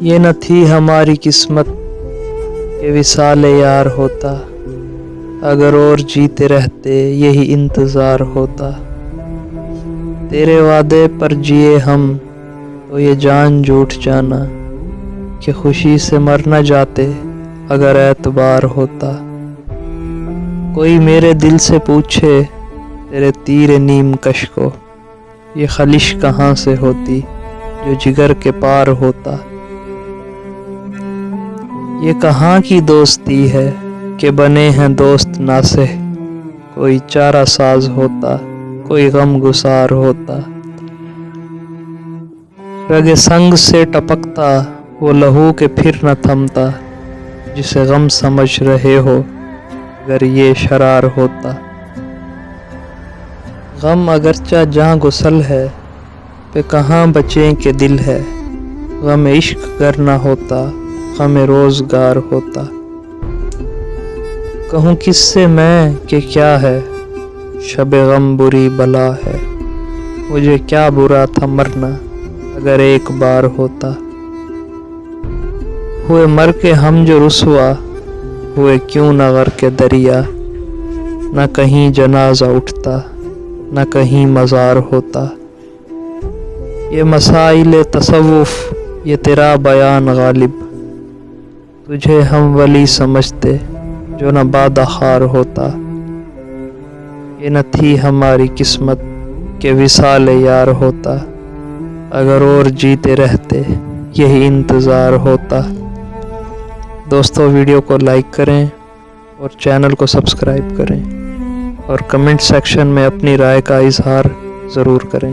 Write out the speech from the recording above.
یہ نہ تھی ہماری قسمت کہ وصال یار ہوتا، اگر اور جیتے رہتے یہی انتظار ہوتا۔ تیرے وعدے پر جیے ہم تو یہ جان جھوٹ جانا کہ خوشی سے مر نہ جاتے اگر اعتبار ہوتا۔ کوئی میرے دل سے پوچھے تیرے تیر نیم کش کو، یہ خلش کہاں سے ہوتی جو جگر کے پار ہوتا۔ یہ کہاں کی دوستی ہے کہ بنے ہیں دوست ناصح، کوئی چارہ ساز ہوتا کوئی غم گسار ہوتا۔ رگ سنگ سے ٹپکتا وہ لہو کہ پھر نہ تھمتا، جسے غم سمجھ رہے ہو اگر یہ شرار ہوتا۔ غم اگرچہ جاں گسل ہے پہ کہاں بچیں کہ دل ہے، غم عشق گر نہ ہوتا غم روزگار ہوتا۔ کہوں کس سے میں کہ کیا ہے شب غم بری بلا ہے، مجھے کیا برا تھا مرنا اگر ایک بار ہوتا۔ ہوئے مر کے ہم جو رسوا ہوئے کیوں نہ غرق دریا، نہ کہیں جنازہ اٹھتا نہ کہیں مزار ہوتا۔ یہ مسائل تصوف یہ تیرا بیان غالب، تجھے ہم ولی سمجھتے جو نہ بادہ خار ہوتا۔ یہ نہ تھی ہماری قسمت کہ وصال یار ہوتا، اگر اور جیتے رہتے یہی انتظار ہوتا۔ دوستو ویڈیو کو لائک کریں اور چینل کو سبسکرائب کریں اور کمنٹ سیکشن میں اپنی رائے کا اظہار ضرور کریں۔